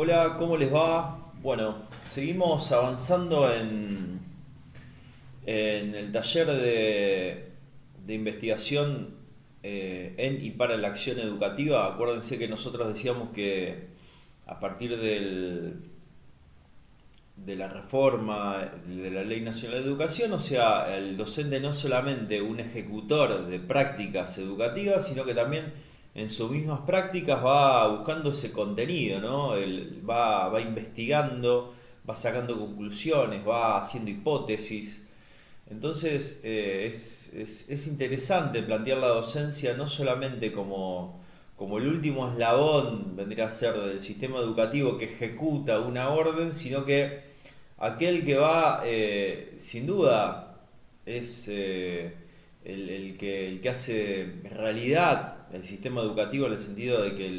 Hola, ¿cómo les va? Bueno, seguimos avanzando en el taller de investigación en y para la acción educativa. Acuérdense que nosotros decíamos que a partir de la reforma de la Ley Nacional de Educación, o sea, el docente no es solamente un ejecutor de prácticas educativas, sino que también en sus mismas prácticas va buscando ese contenido, ¿no? Va investigando, va sacando conclusiones, va haciendo hipótesis. Entonces es interesante plantear la docencia no solamente como el último eslabón, vendría a ser del sistema educativo que ejecuta una orden, sino que aquel que va, sin duda, es el que hace realidad el sistema educativo en el sentido de que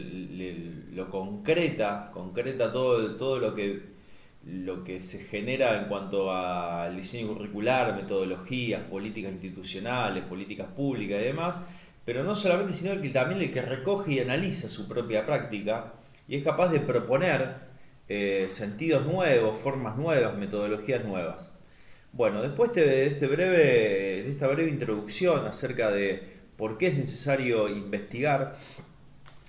lo concreta todo lo que se genera en cuanto al diseño curricular, metodologías, políticas institucionales, políticas públicas y demás, pero no solamente, sino también el que recoge y analiza su propia práctica y es capaz de proponer sentidos nuevos, formas nuevas, metodologías nuevas. Bueno, después de esta breve introducción acerca de por qué es necesario investigar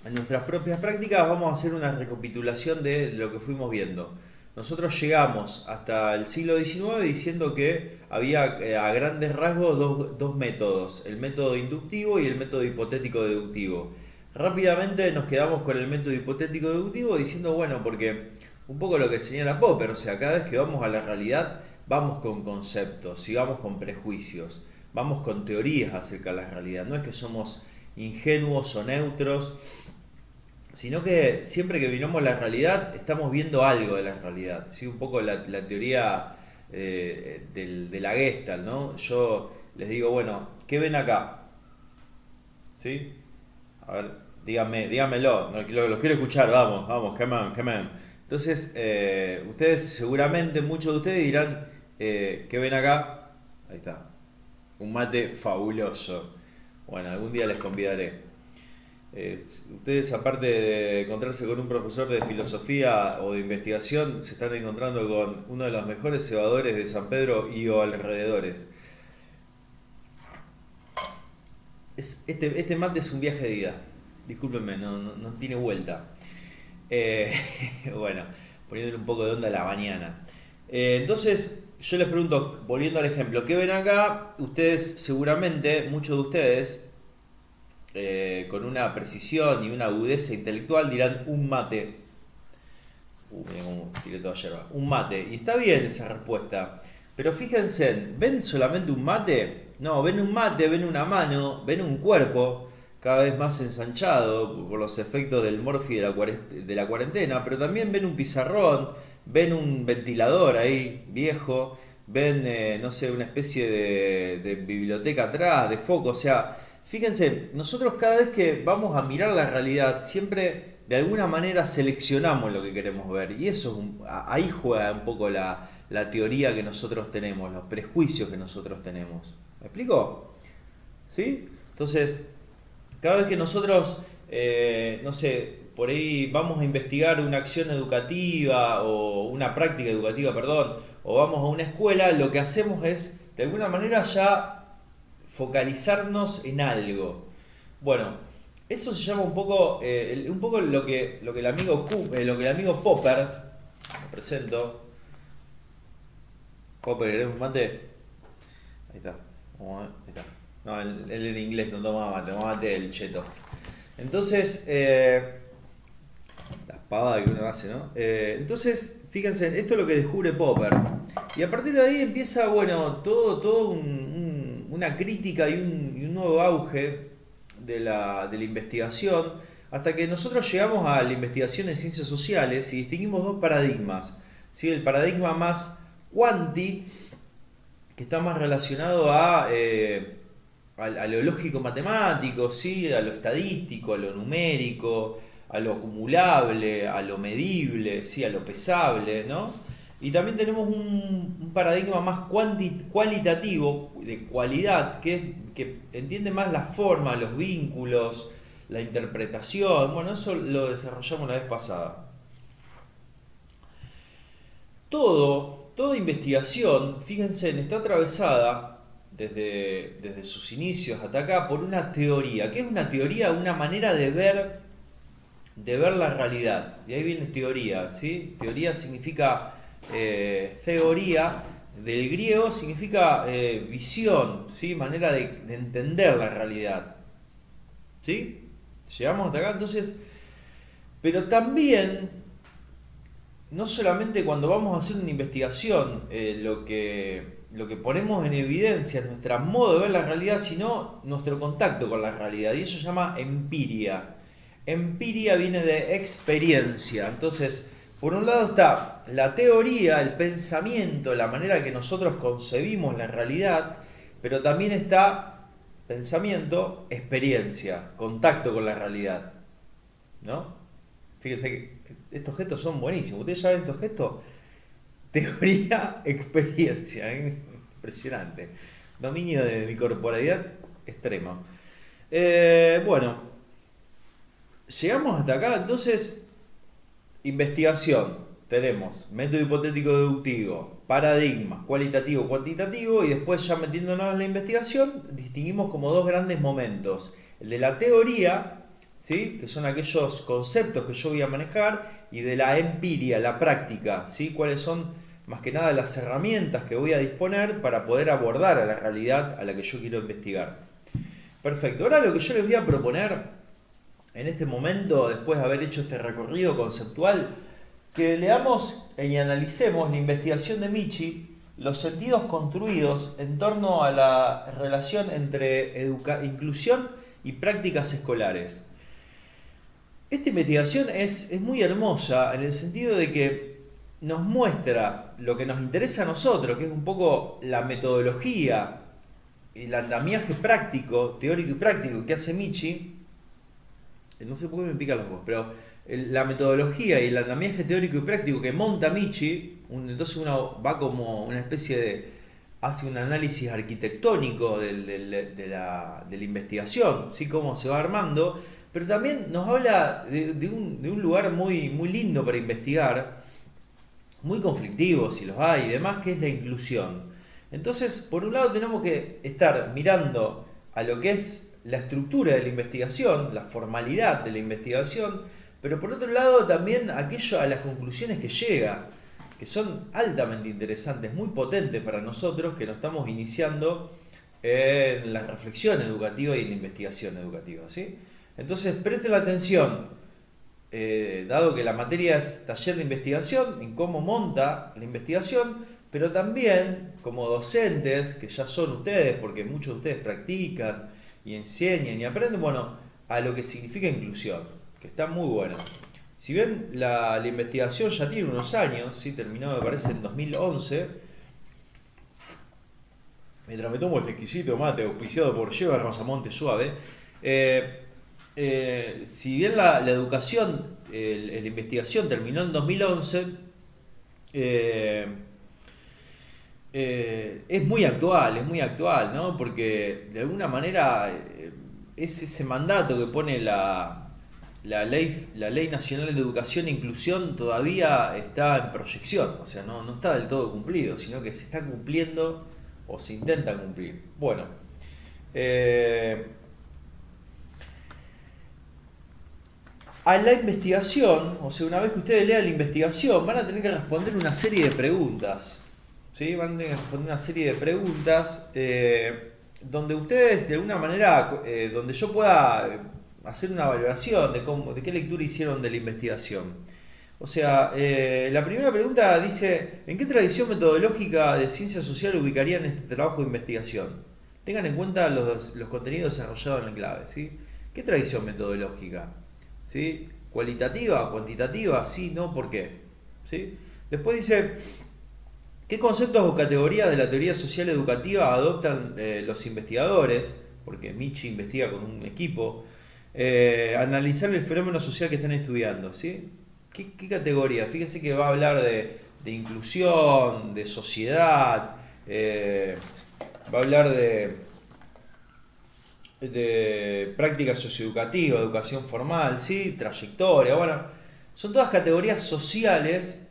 en nuestras propias prácticas, vamos a hacer una recapitulación de lo que fuimos viendo. Nosotros llegamos hasta el siglo XIX diciendo que había a grandes rasgos dos métodos, el método inductivo y el método hipotético-deductivo. Rápidamente nos quedamos con el método hipotético-deductivo diciendo, bueno, porque un poco lo que señala Popper, o sea, cada vez que vamos a la realidad vamos con conceptos y vamos con prejuicios, vamos con teorías acerca de la realidad, no es que somos ingenuos o neutros, sino que siempre que miramos la realidad estamos viendo algo de la realidad, ¿sí? Un poco la teoría de la Gestalt, ¿no? Yo les digo, bueno, ¿qué ven acá? ¿Sí? A ver, díganmelo, los quiero escuchar, vamos, vamos, come on. Entonces, ustedes seguramente, muchos de ustedes dirán, ¿qué ven acá? Ahí está, un mate fabuloso. Bueno, algún día les convidaré. Ustedes, aparte de encontrarse con un profesor de filosofía o de investigación, se están encontrando con uno de los mejores cebadores de San Pedro y o alrededores. Este mate es un viaje de ida. Discúlpenme, no tiene vuelta. Eh, bueno, poniéndole un poco de onda a la mañana. Entonces, yo les pregunto, volviendo al ejemplo, ¿qué ven acá? Ustedes, seguramente, muchos de ustedes, con una precisión y una agudeza intelectual, dirán un mate. Mira cómo tiré toda yerba. Un mate. Y está bien esa respuesta. Pero fíjense, ¿ven solamente un mate? No, ven un mate, ven una mano, ven un cuerpo cada vez más ensanchado por los efectos del morfi de la cuarentena, pero también ven un pizarrón, ven un ventilador ahí, viejo, ven, no sé, una especie de biblioteca atrás, de foco, o sea, fíjense, nosotros cada vez que vamos a mirar la realidad, siempre de alguna manera seleccionamos lo que queremos ver. Y eso ahí juega un poco la teoría que nosotros tenemos, los prejuicios que nosotros tenemos. ¿Me explico? ¿Sí? Entonces, cada vez que nosotros, no sé, por ahí vamos a investigar una acción educativa o una práctica educativa, perdón, o vamos a una escuela, lo que hacemos es, de alguna manera, ya focalizarnos en algo. Bueno, eso se llama un poco lo que el amigo lo que el amigo Popper, lo presento. Popper, ¿querés un mate? Ahí está. Ahí está. No, él en inglés no toma mate el cheto. Entonces, las pavadas que uno hace, ¿no? Entonces, fíjense, esto es lo que descubre Popper. Y a partir de ahí empieza, bueno, todo una crítica y un nuevo auge de la investigación, hasta que nosotros llegamos a la investigación en ciencias sociales y distinguimos dos paradigmas. ¿Sí? El paradigma más quanti, que está más relacionado a lo lógico matemático, ¿sí? A lo estadístico, a lo numérico, a lo acumulable, a lo medible, ¿sí? A lo pesable, ¿no? Y también tenemos un paradigma más cualitativo, de cualidad, que entiende más la forma, los vínculos, la interpretación. Bueno, eso lo desarrollamos la vez pasada. Toda investigación, fíjense, está atravesada desde sus inicios hasta acá por una teoría. ¿Qué es una teoría? Una manera de ver la realidad. De ahí viene teoría, ¿sí? Teoría significa teoría, del griego significa visión, ¿sí? Manera de entender la realidad. ¿Sí? Llegamos hasta acá, entonces, pero también, no solamente cuando vamos a hacer una investigación, lo que ponemos en evidencia es nuestro modo de ver la realidad, sino nuestro contacto con la realidad, y eso se llama empiria. Empiria viene de experiencia. Entonces, por un lado está la teoría, el pensamiento, la manera que nosotros concebimos la realidad, pero también está pensamiento, experiencia, contacto con la realidad, ¿no? Fíjense que estos gestos son buenísimos. Ustedes ya ven estos gestos. Teoría, experiencia, ¿eh? Impresionante. Dominio de mi corporalidad extremo. Bueno, llegamos hasta acá. Entonces, investigación. Tenemos método hipotético deductivo, paradigmas, cualitativo, cuantitativo, y después, ya metiéndonos en la investigación, distinguimos como dos grandes momentos. El de la teoría, ¿sí? Que son aquellos conceptos que yo voy a manejar, y de la empiria, la práctica, ¿sí? Cuáles son más que nada las herramientas que voy a disponer para poder abordar a la realidad a la que yo quiero investigar. Perfecto, ahora lo que yo les voy a proponer en este momento, después de haber hecho este recorrido conceptual, que leamos y analicemos la investigación de Michi, los sentidos construidos en torno a la relación entre inclusión y prácticas escolares. Esta investigación es muy hermosa en el sentido de que nos muestra lo que nos interesa a nosotros, que es un poco la metodología y el andamiaje práctico, teórico y práctico que hace Michi. No sé por qué me pican los ojos, pero la metodología y el andamiaje teórico y práctico que monta Michi, entonces uno va como una especie de, hace un análisis arquitectónico de la investigación, ¿sí? Cómo se va armando, pero también nos habla de un lugar muy lindo para investigar, muy conflictivo si los hay y demás, que es la inclusión. Entonces, por un lado tenemos que estar mirando a lo que es la estructura de la investigación, la formalidad de la investigación, pero por otro lado también aquello a las conclusiones que llega, que son altamente interesantes, muy potentes para nosotros que nos estamos iniciando en la reflexión educativa y en la investigación educativa, ¿sí? Entonces presten la atención, dado que la materia es taller de investigación, en cómo monta la investigación, pero también como docentes, que ya son ustedes, porque muchos de ustedes practican y enseñan y aprenden, bueno, a lo que significa inclusión, que está muy bueno. Si bien la investigación ya tiene unos años, ¿sí? Terminó me parece en 2011, mientras me tomo este exquisito mate auspiciado por Lleva Rosamonte Suave, si bien la educación, la investigación terminó en 2011, es muy actual, ¿no? Porque de alguna manera es ese mandato que pone la Ley Nacional de Educación e Inclusión todavía está en proyección, o sea, no está del todo cumplido, sino que se está cumpliendo o se intenta cumplir. Bueno, a la investigación, o sea, una vez que ustedes lean la investigación, van a tener que responder una serie de preguntas, ¿sí? Van a tener que responder una serie de preguntas donde ustedes, de alguna manera, donde yo pueda hacer una valoración de qué lectura hicieron de la investigación. O sea, la primera pregunta dice: ¿en qué tradición metodológica de ciencia social ubicarían este trabajo de investigación? Tengan en cuenta los contenidos desarrollados en la clave, ¿sí? ¿Qué tradición metodológica? ¿Sí? ¿Cualitativa? ¿Cuantitativa? Sí, no, ¿por qué? ¿Sí? Después dice: ¿qué conceptos o categorías de la teoría social educativa adoptan los investigadores? Porque Michi investiga con un equipo. Analizar el fenómeno social que están estudiando, ¿sí? ¿Qué categoría? Fíjense que va a hablar de inclusión, de sociedad, va a hablar de práctica socioeducativa, educación formal, ¿sí? Trayectoria, bueno, son todas categorías sociales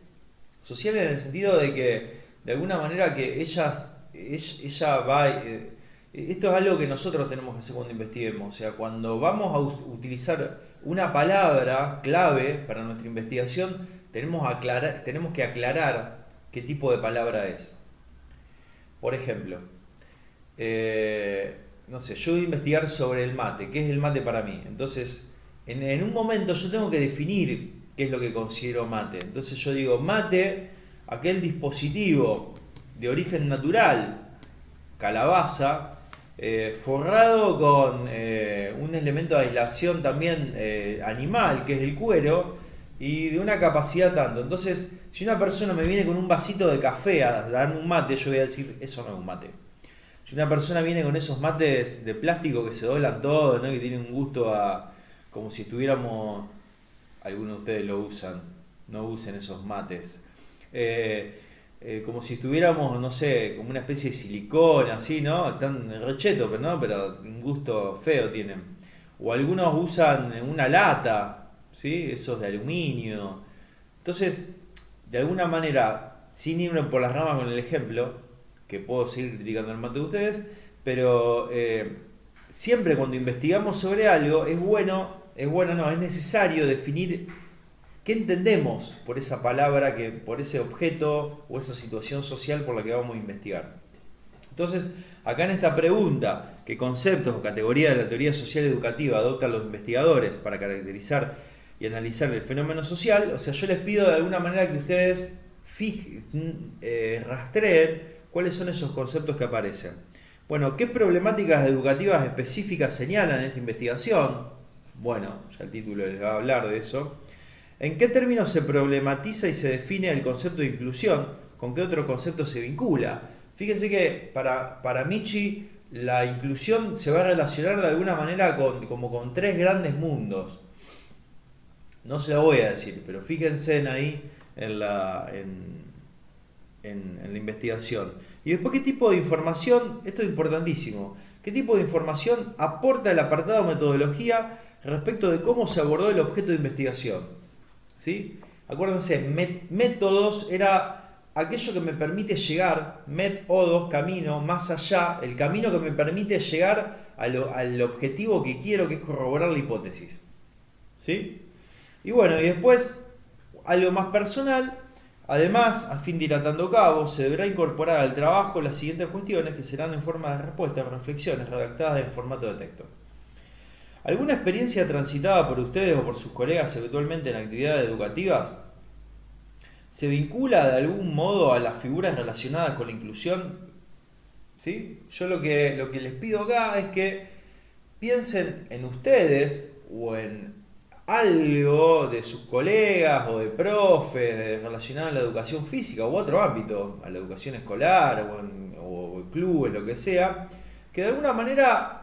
Social en el sentido de que, de alguna manera, que ella va... esto es algo que nosotros tenemos que hacer cuando investiguemos. O sea, cuando vamos a utilizar una palabra clave para nuestra investigación, tenemos que aclarar qué tipo de palabra es. Por ejemplo, no sé, yo voy a investigar sobre el mate, qué es el mate para mí. Entonces, en un momento yo tengo que definir qué es lo que considero mate. Entonces yo digo, mate, aquel dispositivo de origen natural, calabaza, forrado con un elemento de aislación también animal, que es el cuero, y de una capacidad tanto. Entonces, si una persona me viene con un vasito de café a darme un mate, yo voy a decir, eso no es un mate. Si una persona viene con esos mates de plástico que se doblan todos, ¿no? Que tienen un gusto a como si estuviéramos, algunos de ustedes lo usan, no usen esos mates. Como si estuviéramos, no sé, como una especie de silicona, así, ¿no? Están rechetos, pero no, pero un gusto feo tienen. O algunos usan una lata, ¿sí? Esos de aluminio. Entonces, de alguna manera, sin irme por las ramas con el ejemplo, que puedo seguir criticando el mate de ustedes, pero siempre cuando investigamos sobre algo es necesario definir qué entendemos por esa palabra, por ese objeto o esa situación social por la que vamos a investigar. Entonces, acá en esta pregunta, ¿qué conceptos o categorías de la teoría social educativa adoptan los investigadores para caracterizar y analizar el fenómeno social? O sea, yo les pido de alguna manera que ustedes rastreen cuáles son esos conceptos que aparecen. Bueno, ¿qué problemáticas educativas específicas señalan esta investigación? Bueno, ya el título les va a hablar de eso. ¿En qué términos se problematiza y se define el concepto de inclusión? ¿Con qué otro concepto se vincula? Fíjense que para Michi la inclusión se va a relacionar de alguna manera como con tres grandes mundos. No se lo voy a decir, pero fíjense ahí en la investigación. Y después, ¿qué tipo de información? Esto es importantísimo. ¿Qué tipo de información aporta el apartado metodología respecto de cómo se abordó el objeto de investigación? ¿Sí? Acuérdense, métodos era aquello que me permite llegar, métodos, camino, más allá, el camino que me permite llegar al objetivo que quiero, que es corroborar la hipótesis. ¿Sí? Y bueno, y después, algo más personal. Además, a fin de ir atando cabos, se deberá incorporar al trabajo las siguientes cuestiones que serán en forma de respuestas o reflexiones redactadas en formato de texto. ¿Alguna experiencia transitada por ustedes o por sus colegas eventualmente en actividades educativas se vincula de algún modo a las figuras relacionadas con la inclusión? ¿Sí? Yo lo que les pido acá es que piensen en ustedes o en algo de sus colegas o de profes relacionado a la educación física u otro ámbito, a la educación escolar o clubes, lo que sea, que de alguna manera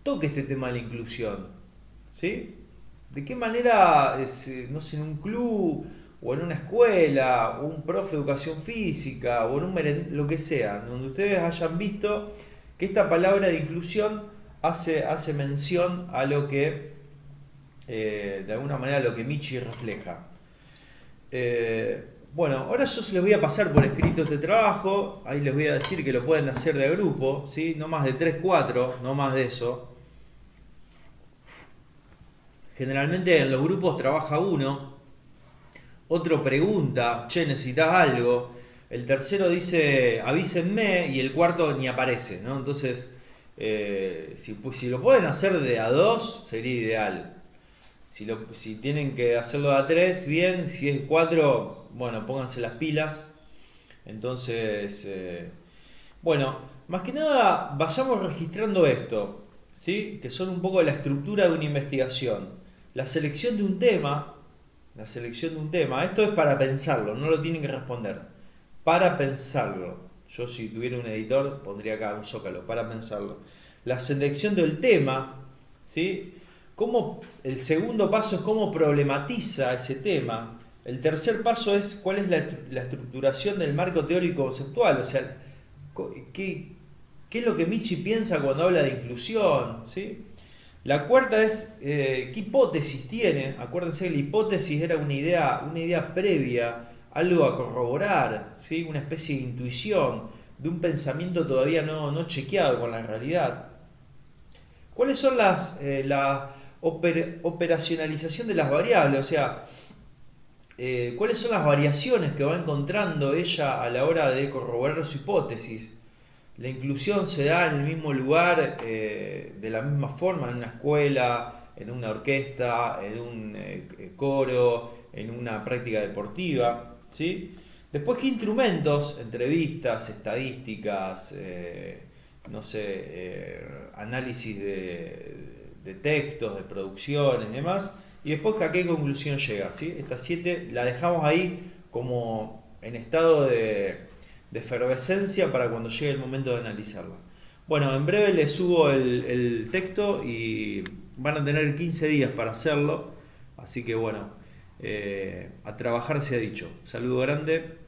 toque este tema de la inclusión. ¿Sí? ¿De qué manera, no sé, en un club o en una escuela o un profe de educación física o en un lo que sea, donde ustedes hayan visto que esta palabra de inclusión hace mención a lo que de alguna manera lo que Michi refleja. Bueno, ahora yo se les voy a pasar por escrito este trabajo. Ahí les voy a decir que lo pueden hacer de a grupo, ¿sí? No más de 3, 4, no más de eso. Generalmente en los grupos trabaja uno, otro pregunta, che, ¿necesitas algo? El tercero dice, avísenme, y el cuarto ni aparece, ¿no? Entonces, si lo pueden hacer de a 2, sería ideal. Si tienen que hacerlo de a 3, bien. Si es 4, bueno, pónganse las pilas. Entonces, bueno, más que nada vayamos registrando esto, ¿sí? Que son un poco la estructura de una investigación. La selección de un tema, esto es para pensarlo, no lo tienen que responder. Para pensarlo. Yo si tuviera un editor pondría acá un zócalo, para pensarlo. La selección del tema, ¿sí? El segundo paso es cómo problematiza ese tema. El tercer paso es cuál es la estructuración del marco teórico conceptual. O sea, ¿qué es lo que Michi piensa cuando habla de inclusión? ¿Sí? La cuarta es qué hipótesis tiene. Acuérdense que la hipótesis era una idea previa algo a corroborar, ¿sí? Una especie de intuición, de un pensamiento todavía no chequeado con la realidad. ¿Cuáles son la operacionalización de las variables? O sea, ¿cuáles son las variaciones que va encontrando ella a la hora de corroborar su hipótesis? La inclusión se da en el mismo lugar, de la misma forma, en una escuela, en una orquesta, en un coro, en una práctica deportiva, ¿sí? Después, ¿qué instrumentos? Entrevistas, estadísticas, no sé, análisis de textos, de producciones y demás. Y después, ¿a qué conclusión llega? ¿Sí? Estas 7 la dejamos ahí como en estado de efervescencia para cuando llegue el momento de analizarla. Bueno, en breve les subo el texto y van a tener 15 días para hacerlo. Así que bueno, a trabajar se ha dicho. Saludo grande.